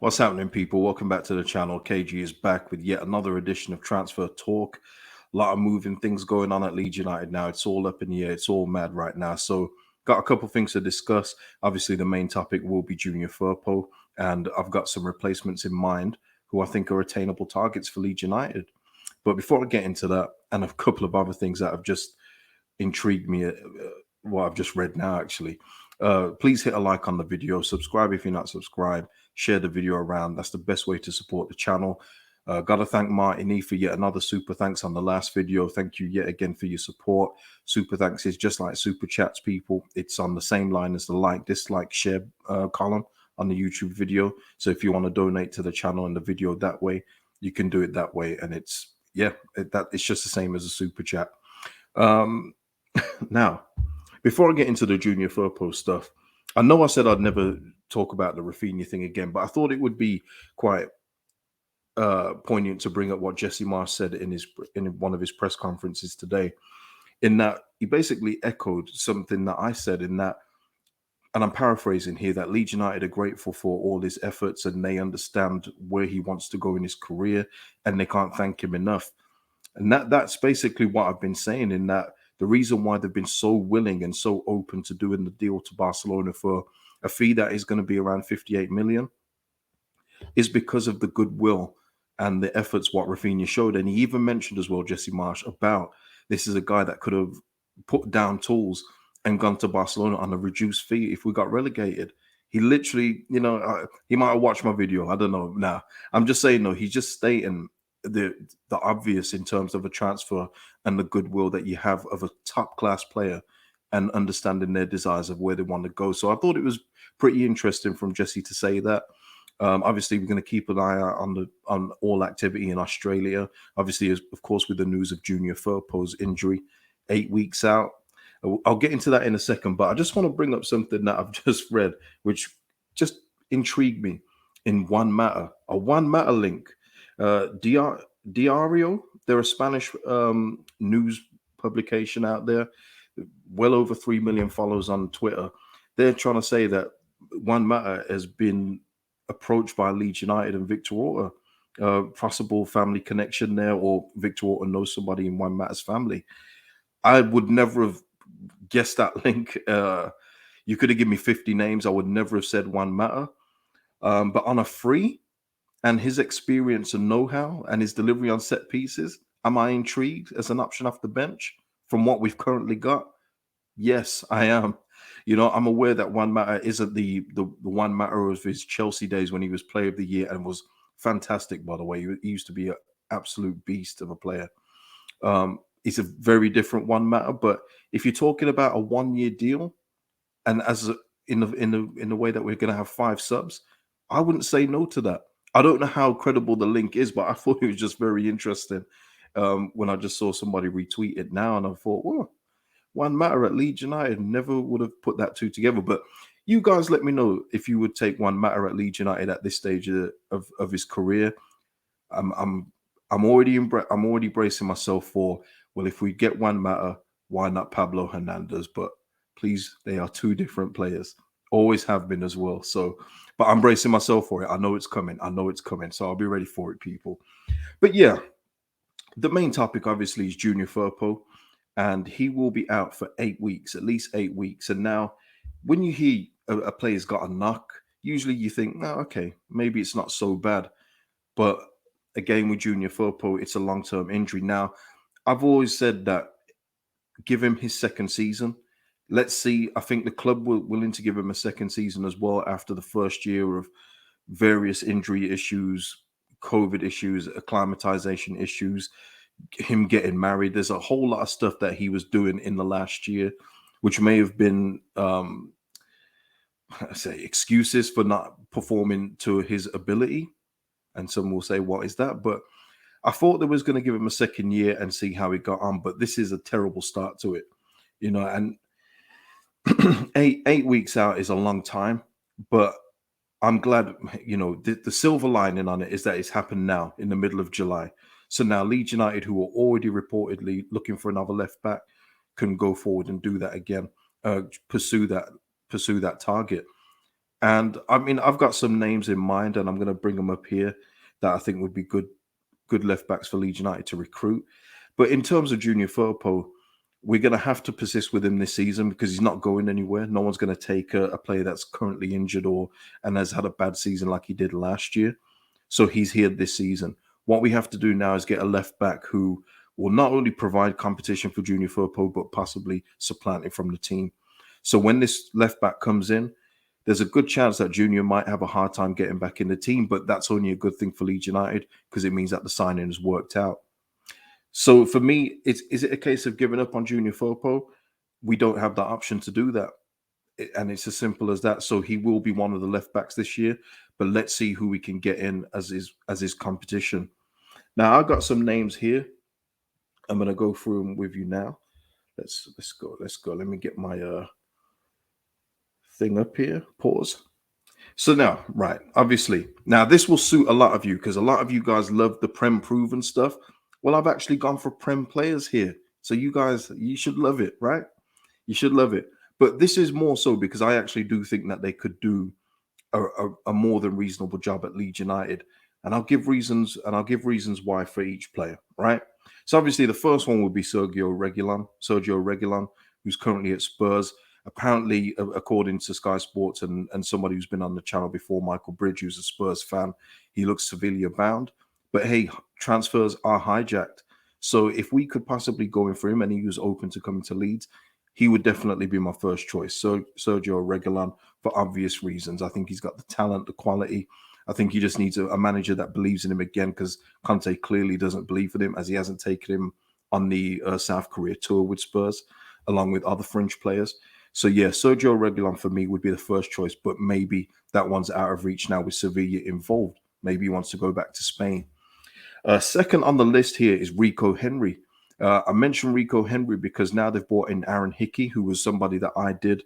What's happening, people? Welcome back to the channel. KG is back with yet another edition of Transfer Talk. A lot of moving things going on at Leeds United now. It's all up in the air. It's all mad right now. So, got a couple things to discuss. Obviously, the main topic will be Junior Firpo, and I've got some replacements in mind who I think are attainable targets for Leeds United. But before I get into that, and a couple of other things that have just intrigued me, what I've just read now, actually. Please hit a like on the video, subscribe if you're not subscribed, share the video around. That's the best way to support the channel. Gotta thank Martin E for yet another super thanks on the last video. Thank you yet again for your support. Super thanks is just like super chats, people. It's on the same line as the like, dislike, share column on the YouTube video. So if you want to donate to the channel and the video that way, you can do it that way. And it's it's just the same as a super chat. Now, before I get into the Junior Firpo stuff, I know I said I'd never talk about the Raphinha thing again, but I thought it would be quite poignant to bring up what Jesse Marsch said in one of his press conferences today, in that he basically echoed something that I said in that, and I'm paraphrasing here, that Leeds United are grateful for all his efforts and they understand where he wants to go in his career and they can't thank him enough. And that's basically what I've been saying, in that the reason why they've been so willing and so open to doing the deal to Barcelona for a fee that is going to be around 58 million is because of the goodwill and the efforts what Raphinha showed. And he even mentioned as well, Jesse Marsch, about this is a guy that could have put down tools and gone to Barcelona on a reduced fee if we got relegated. He literally, he might have watched my video. I don't know. Nah, I'm just saying, no, he's just stating the obvious in terms of a transfer and the goodwill that you have of a top class player and understanding their desires of where they want to go. So I thought it was pretty interesting from Jesse to say that. Obviously, we're going to keep an eye out on all activity in Australia. Obviously, of course, with the news of Junior Firpo's injury, 8 weeks out. I'll get into that in a second, but I just want to bring up something that I've just read, which just intrigued me in Juan Mata, a Juan Mata link. Diario, they're a Spanish news publication out there, well over 3 million followers on Twitter. They're trying to say that Juan Mata has been approached by Leeds United and Victor Orta, possible family connection there, or Victor Orta knows somebody in Juan Mata's family. I would never have guessed that link. You could have given me 50 names. I would never have said Juan Mata. But on a free, and his experience and know-how and his delivery on set pieces, am I intrigued as an option off the bench from what we've currently got? Yes, I am. I'm aware that Juan Mata isn't the Juan Mata of his Chelsea days when he was Player of the Year and was fantastic, by the way. He used to be an absolute beast of a player. It's a very different Juan Mata, but if you're talking about a 1-year deal, and in the way that we're going to have 5 subs, I wouldn't say no to that. I don't know how credible the link is, but I thought it was just very interesting when I just saw somebody retweet it now, and I thought, well, Juan Mata at Leeds United, never would have put that two together. But you guys let me know if you would take Juan Mata at Leeds United at this stage of his career. I'm already bracing myself for, well, if we get Juan Mata, why not Pablo Hernandez? But please, they are 2 different players. Always have been as well. So, but I'm bracing myself for it. I know it's coming. So I'll be ready for it, people. But yeah, the main topic obviously is Junior Firpo, and he will be out for 8 weeks, at least 8 weeks. And now, when you hear a player's got a knock, usually you think, no, okay, maybe it's not so bad. But again, with Junior Firpo, it's a long-term injury. Now, I've always said that give him his second season. Let's see. I think the club were willing to give him a second season as well after the first year of various injury issues, COVID issues, acclimatization issues, him getting married. There's a whole lot of stuff that he was doing in the last year, which may have been, excuses for not performing to his ability. And some will say, what is that? But I thought they was going to give him a second year and see how he got on. But this is a terrible start to it, and 8 weeks out is a long time, but I'm glad, the silver lining on it is that it's happened now in the middle of July. So now Leeds United, who are already reportedly looking for another left back, can go forward and do that again, pursue that target. And I mean, I've got some names in mind, and I'm going to bring them up here that I think would be good left backs for Leeds United to recruit. But in terms of Junior Firpo, we're going to have to persist with him this season because he's not going anywhere. No one's going to take a player that's currently injured or and has had a bad season like he did last year. So he's here this season. What we have to do now is get a left back who will not only provide competition for Junior Firpo, but possibly supplant it from the team. So when this left back comes in, there's a good chance that Junior might have a hard time getting back in the team, but that's only a good thing for Leeds United because it means that the signing has worked out. So for me, is it a case of giving up on Junior Firpo? We don't have that option to do that. And it's as simple as that. So he will be one of the left backs this year, but let's see who we can get in as his competition. Now I've got some names here. I'm gonna go through them with you now. Let's go. Let me get my thing up here. Pause. So now, right, obviously, now this will suit a lot of you because a lot of you guys love the Prem proven stuff. Well, I've actually gone for Prem players here. So you guys, you should love it, right? You should love it. But this is more so because I actually do think that they could do a more than reasonable job at Leeds United. And I'll give reasons why for each player, right? So obviously the first one would be Sergio Reguilon, who's currently at Spurs. Apparently, according to Sky Sports and somebody who's been on the channel before, Michael Bridge, who's a Spurs fan, he looks Sevilla bound. But hey, transfers are hijacked. So if we could possibly go in for him and he was open to coming to Leeds, he would definitely be my first choice. So Sergio Reguilon, for obvious reasons. I think he's got the talent, the quality. I think he just needs a manager that believes in him again because Conte clearly doesn't believe in him as he hasn't taken him on the South Korea tour with Spurs, along with other French players. So yeah, Sergio Reguilon for me would be the first choice, but maybe that one's out of reach now with Sevilla involved. Maybe he wants to go back to Spain. Second on the list here is Rico Henry. I mentioned Rico Henry because now they've brought in Aaron Hickey, who was somebody that I did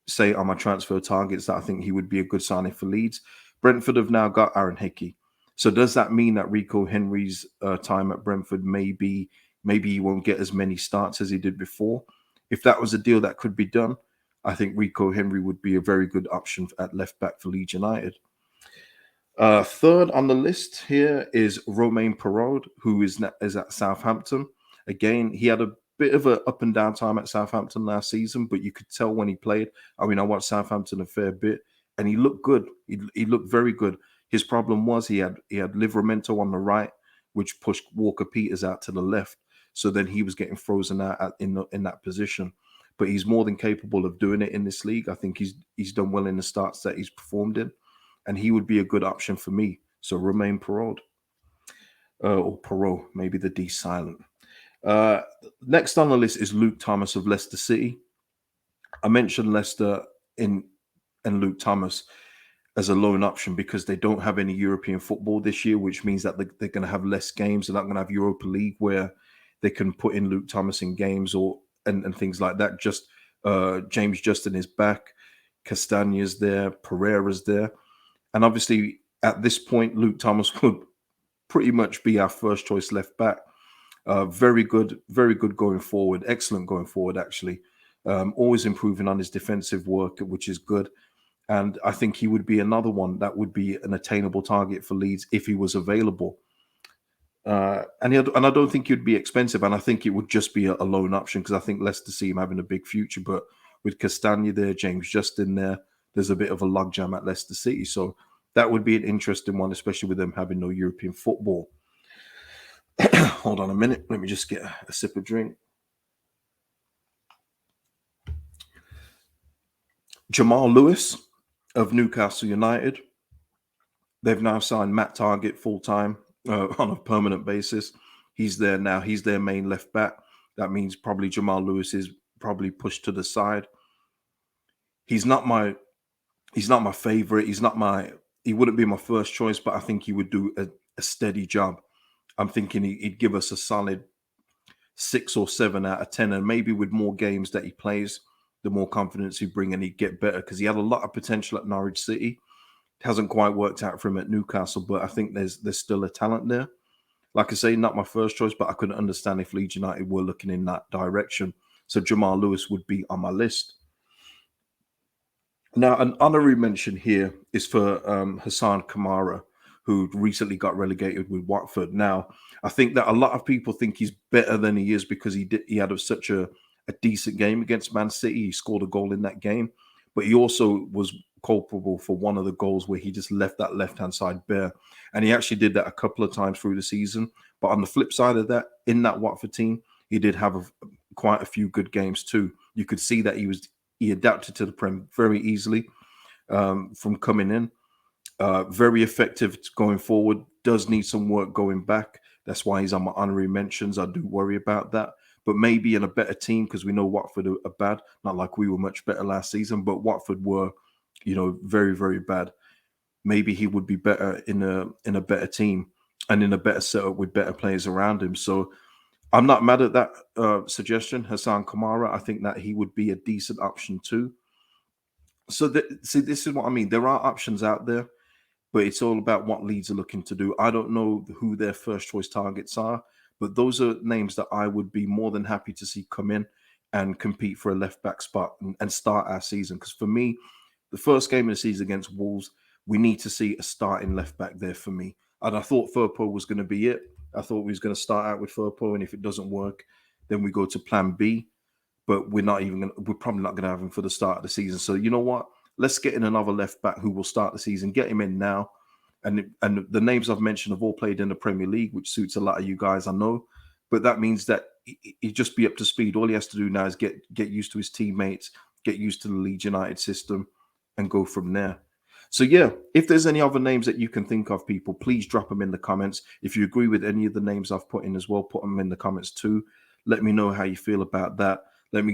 say on my transfer targets that I think he would be a good signing for Leeds. Brentford have now got Aaron Hickey. So does that mean that Rico Henry's time at Brentford maybe he won't get as many starts as he did before? If that was a deal that could be done, I think Rico Henry would be a very good option at left back for Leeds United. Third on the list here is RomainePerrot, who is at Southampton. Again, he had a bit of an up and down time at Southampton last season, but you could tell when he played. I mean, I watched Southampton a fair bit, and he looked good. He looked very good. His problem was he had Livramento on the right, which pushed Walker Peters out to the left. So then he was getting frozen out in that position. But he's more than capable of doing it in this league. I think he's done well in the starts that he's performed in, and he would be a good option for me. So RomainePerrot, or Perot, maybe the D silent. Next on the list is Luke Thomas of Leicester City. I mentioned Leicester and Luke Thomas as a loan option because they don't have any European football this year, which means that they're going to have less games. They're not going to have Europa League where they can put in Luke Thomas in games and things like that. Just James Justin is back, Castagna's there, Pereira's there, and obviously at this point, Luke Thomas would pretty much be our first choice left back. Very good going forward. Excellent going forward, actually. Always improving on his defensive work, which is good. And I think he would be another one that would be an attainable target for Leeds if he was available. And I don't think he'd be expensive. And I think it would just be a loan option because I think Leicester see him having a big future. But with Castagna there, James Justin there, there's a bit of a logjam at Leicester City. So that would be an interesting one, especially with them having no European football. Hold on a minute. Let me just get a sip of drink. Jamal Lewis of Newcastle United. They've now signed Matt Targett full-time on a permanent basis. He's there now. He's their main left back. That means probably Jamal Lewis is probably pushed to the side. He's not my favorite. He wouldn't be my first choice, but I think he would do a steady job. I'm thinking he'd give us a solid 6 or 7 out of 10, and maybe with more games that he plays, the more confidence he'd bring and he'd get better because he had a lot of potential at Norwich City. It hasn't quite worked out for him at Newcastle, but I think there's still a talent there. Like I say, not my first choice, but I couldn't understand if Leeds United were looking in that direction. So Jamal Lewis would be on my list. Now, an honorary mention here is for Hassan Kamara, who recently got relegated with Watford. Now, I think that a lot of people think he's better than he is because he had such a decent game against Man City. He scored a goal in that game, but he also was culpable for one of the goals where he just left that left hand side bare, and he actually did that a couple of times through the season. But on the flip side of that, in that Watford team, he did have quite a few good games too. You could see that he adapted to the Prem very easily from coming in. Very effective going forward. Does need some work going back. That's why he's on my honorary mentions. I do worry about that. But maybe in a better team, because we know Watford are bad. Not like we were much better last season, but Watford were, very, very bad. Maybe he would be better in a better team and in a better setup with better players around him. So I'm not mad at that suggestion, Hassan Kamara. I think that he would be a decent option too. So see, this is what I mean. There are options out there, but it's all about what Leeds are looking to do. I don't know who their first choice targets are, but those are names that I would be more than happy to see come in and compete for a left back spot and start our season. Because for me, the first game of the season against Wolves, we need to see a starting left back there for me. And I thought Firpo was going to be it. I thought we was going to start out with Firpo, and if it doesn't work, then we go to Plan B. But we're probably not gonna have him for the start of the season. So you know what? Let's get in another left back who will start the season. Get him in now. And the names I've mentioned have all played in the Premier League, which suits a lot of you guys, I know. But that means that he just be up to speed. All he has to do now is get used to his teammates, get used to the Leeds United system, and go from there. So yeah, if there's any other names that you can think of, people, please drop them in the comments. If you agree with any of the names I've put in as well, put them in the comments too. Let me know how you feel about that.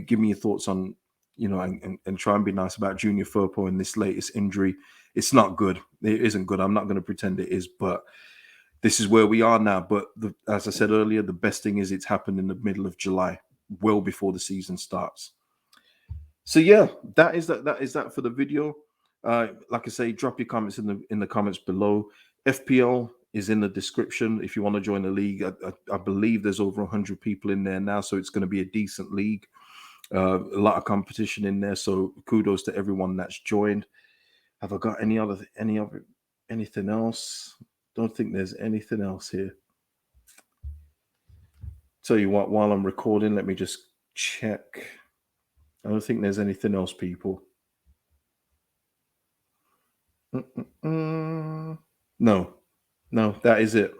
Give me your thoughts on, and try and be nice about Junior Firpo and this latest injury. It's not good. It isn't good. I'm not going to pretend it is, but this is where we are now. But as I said earlier, the best thing is it's happened in the middle of July, well before the season starts. So yeah, that is that for the video. Like I say, drop your comments in the comments below. FPL is in the description if you want to join the league. I believe there's over 100 people in there now, so it's going to be a decent league. A lot of competition in there, so kudos to everyone that's joined. Have I got anything else? Don't think there's anything else here. Tell you what, while I'm recording, let me just check. I don't think there's anything else, people. No, that is it.